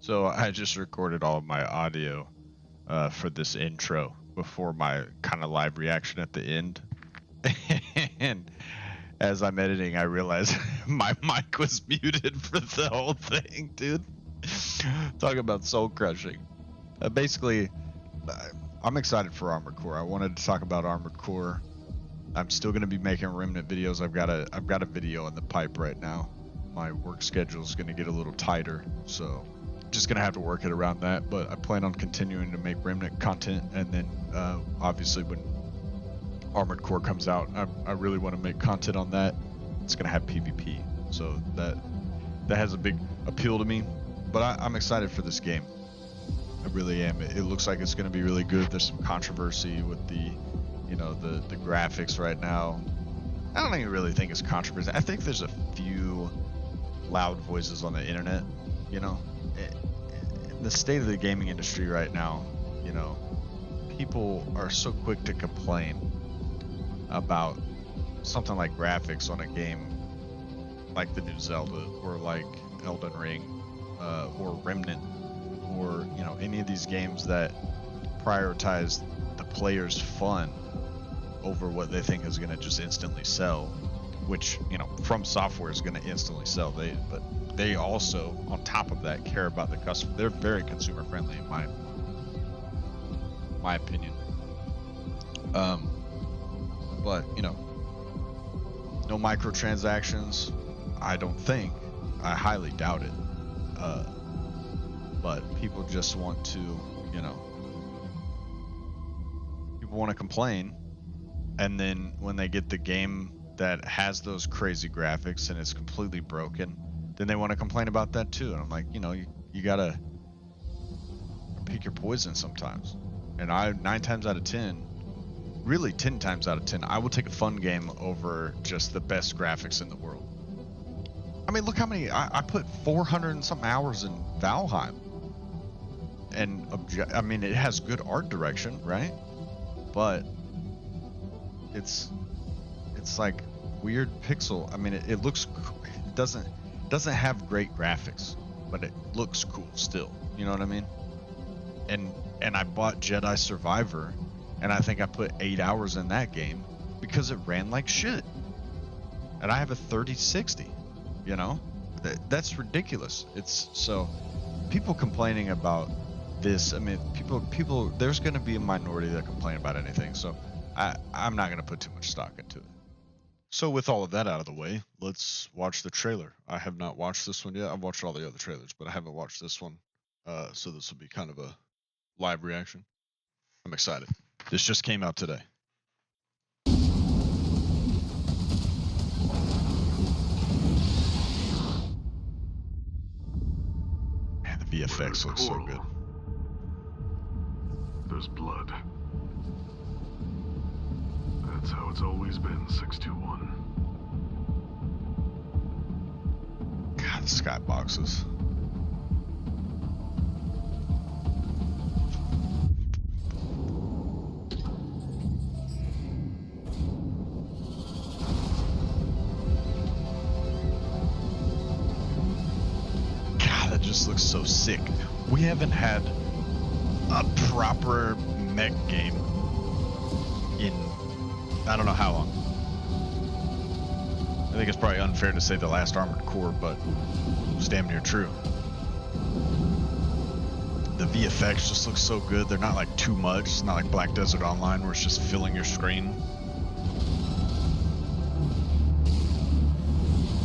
So I just recorded all of my audio for this intro before my kind of live reaction at the end. And as I'm editing, I realized my mic was muted for the whole thing, dude. Talk about soul crushing. Basically, I'm excited for Armored Core. I wanted to talk about Armored Core. I'm still going to be making Remnant videos. I've got a video in the pipe right now. My work schedule is going to get a little tighter, so just going to have to work it around that. But I plan on continuing to make Remnant content, and then obviously when Armored Core comes out, I really want to make content on that. It's going to have PvP, so that has a big appeal to me. But I'm excited for this game. I really am. It looks like it's going to be really good. There's some controversy with the graphics right now. I don't even really think it's controversy. I think there's a few loud voices on the internet. The state of the gaming industry right now, people are so quick to complain about something like graphics on a game like the new Zelda or like Elden Ring or Remnant or any of these games that prioritize the player's fun over what they think is going to just instantly sell, which From Software is going to instantly sell. But they also, on top of that, care about the customer. They're very consumer friendly in my opinion. But no microtransactions. I don't think. I highly doubt it. But people just want to, people want to complain, and then when they get the game that has those crazy graphics and it's completely broken, then they want to complain about that too. And I'm like, you gotta pick your poison sometimes. And 9 times out of 10, really 10 times out of 10, I will take a fun game over just the best graphics in the world. I mean, look how many I put 400 and something hours in Valheim, and I mean, it has good art direction, right? But it's like weird pixel. I mean, it looks, it doesn't have great graphics, but it looks cool still. You know what I mean? And I bought Jedi Survivor, and I think I put 8 hours in that game because it ran like shit. And I have a 3060. That's ridiculous. It's so people complaining about this. I mean, people. There's going to be a minority that complain about anything. So I'm not going to put too much stock into it. So with all of that out of the way, let's watch the trailer. I have not watched this one yet. I've watched all the other trailers, but I haven't watched this one. So this will be kind of a live reaction. I'm excited. This just came out today. Man, the VFX looks so good. There's blood. That's how it's always been, 621. God, the skyboxes. God, that just looks so sick. We haven't had a proper mech game in I don't know how long. I think it's probably unfair to say the last Armored Core, but it's damn near true. The VFX just looks so good. They're not like too much. It's not like Black Desert Online where it's just filling your screen.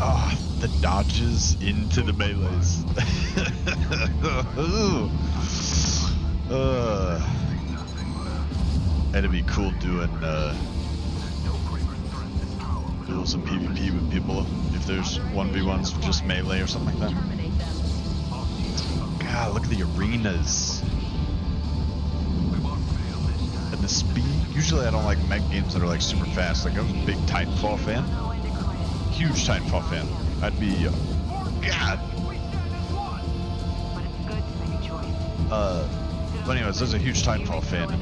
Ah, oh, the dodges into the melees. It'd be cool doing duels and PvP with people if there's 1v1s with just melee or something like that. God, look at the arenas. And the speed. Usually I don't like mech games that are like super fast. Like I was a big Titanfall fan. Huge Titanfall fan. I'd be God. But anyways, there's a huge Titanfall fan.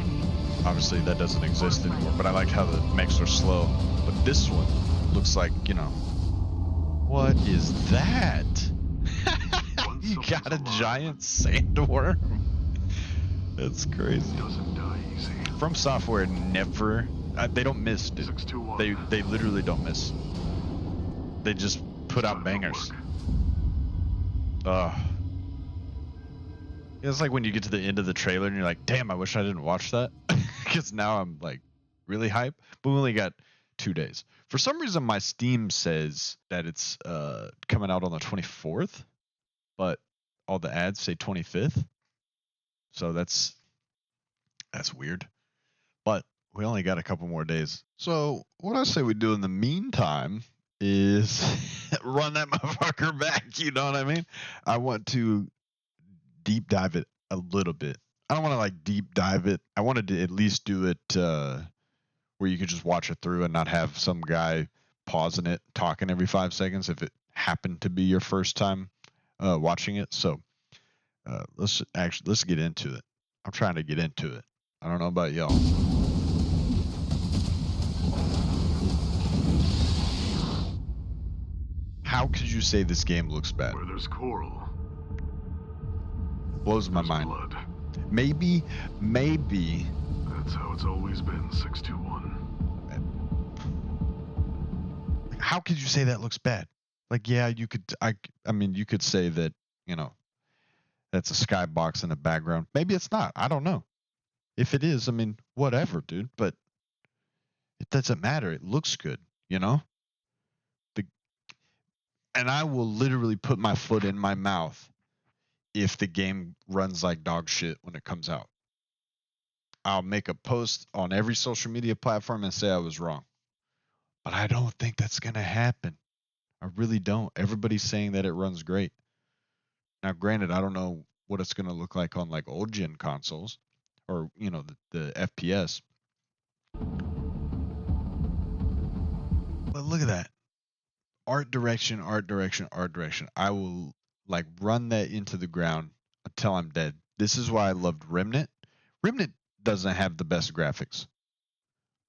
Obviously that doesn't exist anymore, but I like how the mechs are slow. But this one looks like, what is that? You got a giant sandworm. That's crazy. Doesn't die easy. From Software never. They don't miss, dude. 621. They literally don't miss. They just put out bangers. It's like when you get to the end of the trailer and you're like, damn, I wish I didn't watch that. Because now I'm like really hype. But we only got 2 days. For some reason, my Steam says that it's coming out on the 24th, but all the ads say 25th. So that's weird. But we only got a couple more days. So what I say we do in the meantime is run that motherfucker back. You know what I mean? I want to deep dive it a little bit. I don't want to like deep dive it. I wanted to at least do it where you could just watch it through and not have some guy pausing it, talking every 5 seconds if it happened to be your first time watching it. So let's get into it. I'm trying to get into it. I don't know about y'all. How could you say this game looks bad? Where there's coral, Blows my there's mind. blood. Maybe. That's how it's always been, 621. How could you say that looks bad? Like, yeah, you could. I mean, you could say that. That's a skybox in the background. Maybe it's not. I don't know. If it is, I mean, whatever, dude. But it doesn't matter. It looks good. And I will literally put my foot in my mouth if the game runs like dog shit when it comes out. I'll make a post on every social media platform and say I was wrong. But I don't think that's going to happen. I really don't. Everybody's saying that it runs great. Now, granted, I don't know what it's going to look like on like old gen consoles or, the FPS. But look at that. Art direction. I will like run that into the ground until I'm dead. This is why I loved Remnant. Remnant doesn't have the best graphics,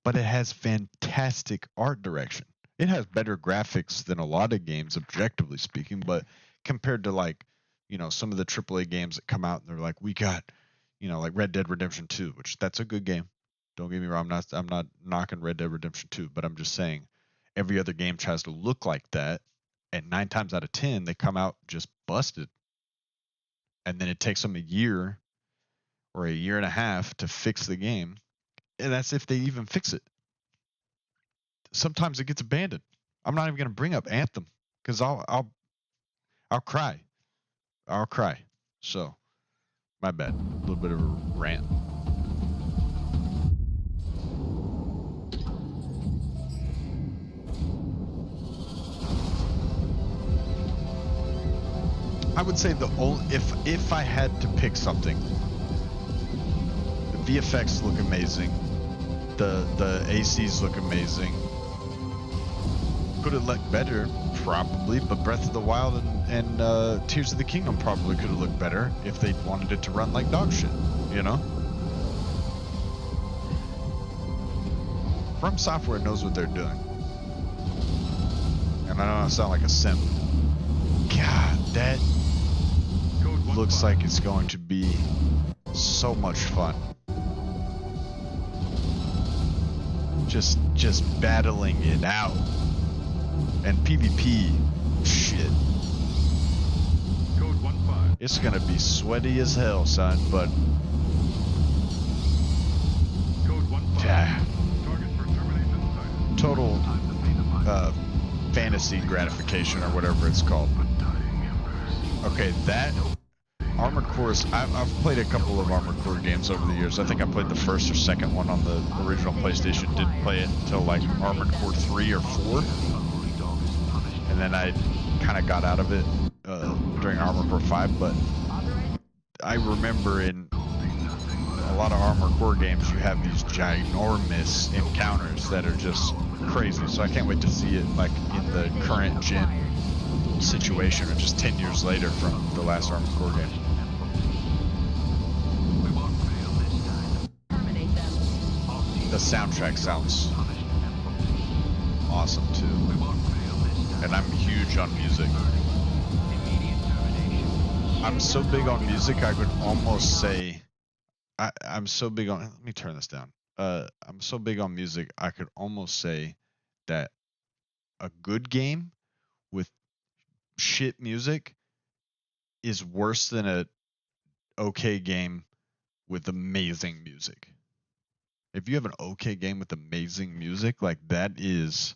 but it has fantastic art direction. It has better graphics than a lot of games, objectively speaking, but compared to like, some of the AAA games that come out and they're like, we got, like Red Dead Redemption 2, which that's a good game. Don't get me wrong, I'm not knocking Red Dead Redemption 2, but I'm just saying every other game tries to look like that, and 9 times out of 10 they come out just busted. And then it takes them a year or a year and a half to fix the game, and that's if they even fix it. Sometimes it gets abandoned. I'm not even going to bring up Anthem because I'll cry. I'll cry. So, my bad. A little bit of a rant. I would say if I had to pick something, the VFX look amazing. The ACs look amazing. Could it look better? Probably, but Breath of the Wild and Tears of the Kingdom probably could have looked better if they wanted it to run like dog shit, From Software knows what they're doing. And I don't sound like a simp. God, that looks like it's going to be so much fun. Just battling it out. And PvP, shit. Code 15. It's gonna be sweaty as hell, son, but Code 15. yeah. Target for termination sighted. Total fantasy gratification or whatever it's called. Dying embers. Okay, that Armored Core, I've played a couple of Armored Core games over the years. I think I played the first or second one on the original PlayStation. Didn't play it until like Armored Core 3 or 4. And then I kind of got out of it during Armored Core 5. But I remember in a lot of Armored Core games, you have these ginormous encounters that are just crazy. So I can't wait to see it like in the current gen situation, or just 10 years later from the last Armored Core game. The soundtrack sounds awesome too, and I'm huge on music. I'm so big on music, I could almost say I'm so big on. Let me turn this down. I'm so big on music, I could almost say that a good game with shit music is worse than a okay game with amazing music. If you have an okay game with amazing music, like that is,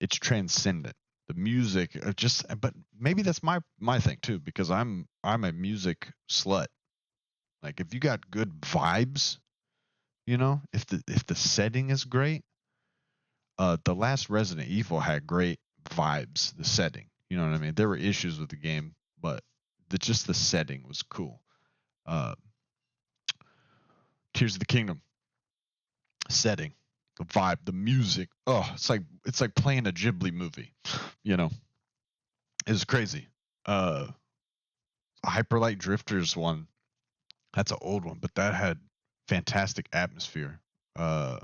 it's transcendent. The music just, but maybe that's my thing too, because I'm a music slut. Like if you got good vibes, if the setting is great, the last Resident Evil had great vibes, the setting. You know what I mean? There were issues with the game, but just the setting was cool. Uh, Tears of the Kingdom, setting, the vibe, the music. Oh, it's like playing a Ghibli movie. You know, it's crazy. Uh, Hyper Light Drifters one, that's an old one, but that had fantastic atmosphere. Uh,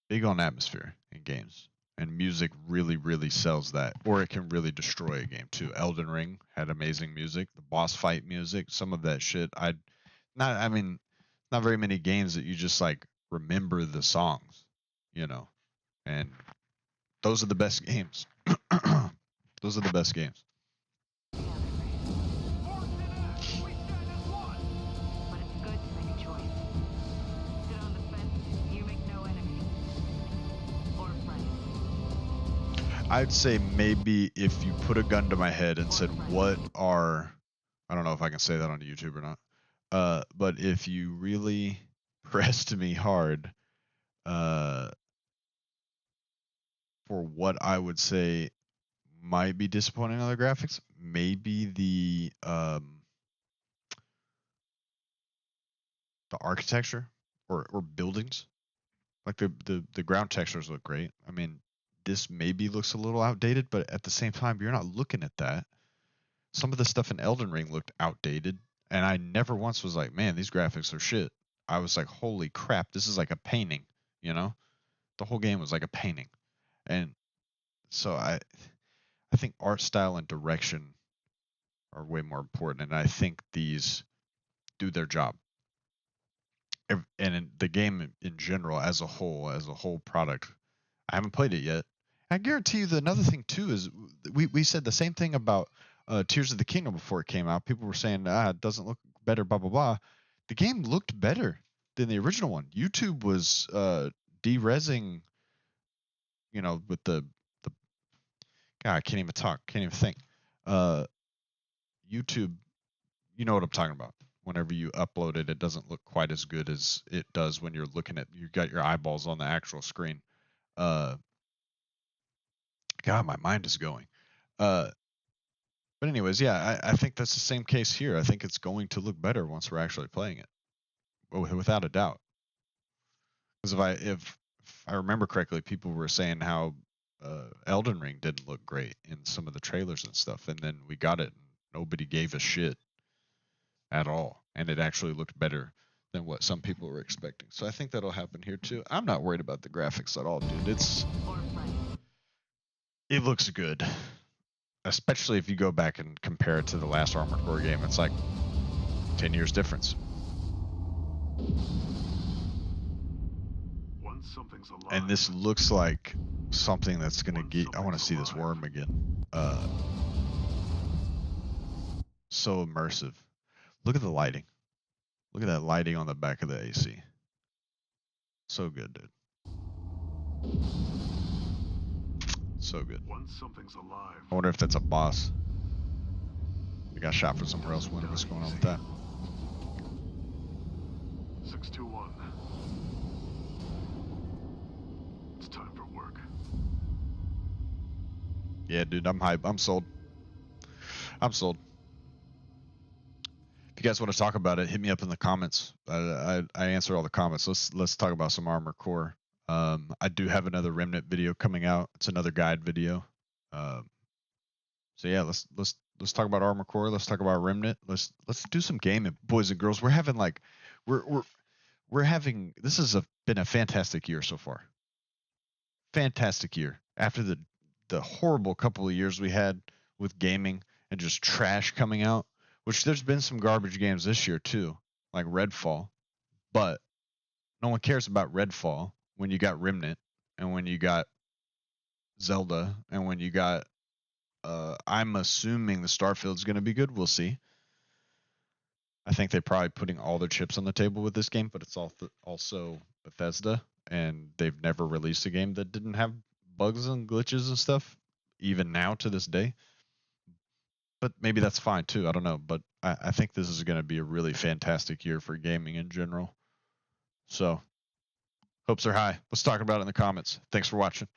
Big on atmosphere in games, and music really, really sells that, or it can really destroy a game too. Elden Ring had amazing music, the boss fight music, some of that shit. I mean, not very many games that you just like remember the songs, you know, and those are the best games. Those are the best games. I'd say maybe if you put a gun to my head and said, what are, I don't know if I can say that on YouTube or not, but if you really pressed me hard for what I would say might be disappointing on the graphics, maybe the architecture or buildings. Like the ground textures look great. I mean, this maybe looks a little outdated, but at the same time, you're not looking at that. Some of the stuff in Elden Ring looked outdated, and I never once was like, man, these graphics are shit. I was like, holy crap, this is like a painting, you know? The whole game was like a painting. And so I think art style and direction are way more important, and I think these do their job. And in the game in general, as a whole product, I haven't played it yet. I guarantee you, another thing too is we said the same thing about Tears of the Kingdom before it came out. People were saying, it doesn't look better, blah blah blah. The game looked better than the original one. YouTube was de-resing, with the God, I can't even talk, can't even think. YouTube, you know what I'm talking about. Whenever you upload it, it doesn't look quite as good as it does when you're looking at, you got your eyeballs on the actual screen. God, my mind is going. But anyways, yeah, I think that's the same case here. I think it's going to look better once we're actually playing it, without a doubt. Because if I remember correctly, people were saying how Elden Ring didn't look great in some of the trailers and stuff, and then we got it, and nobody gave a shit at all, and it actually looked better than what some people were expecting. So I think that'll happen here too. I'm not worried about the graphics at all, dude. It looks good, especially if you go back and compare it to the last Armored Core game. It's like 10 years difference. Once something's alive, And this looks like something that's gonna get. I want to see this worm again. So immersive. Look at the lighting. Look at that lighting on the back of the AC. So good, dude. So good. once something's alive, I wonder if that's a boss. We got shot from somewhere else. Wonder what's going on with that. 621. It's time for work. Yeah, dude, I'm hyped. I'm sold. I'm sold. If you guys want to talk about it, hit me up in the comments. I answer all the comments. Let's talk about some Armored Core. I do have another Remnant video coming out. It's another guide video. So yeah, let's talk about Armored Core. Let's talk about Remnant. Let's do some gaming, boys and girls. We're having this has been a fantastic year so far. Fantastic year after the horrible couple of years we had with gaming and just trash coming out, which there's been some garbage games this year too, like Redfall, but no one cares about Redfall when you got Remnant and when you got Zelda and when you got I'm assuming the Starfield's going to be good. We'll see. I think they're probably putting all their chips on the table with this game, but it's also Bethesda, and they've never released a game that didn't have bugs and glitches and stuff, even now to this day. But maybe that's fine too. I don't know. But I think this is going to be a really fantastic year for gaming in general. So, hopes are high. Let's talk about it in the comments. Thanks for watching.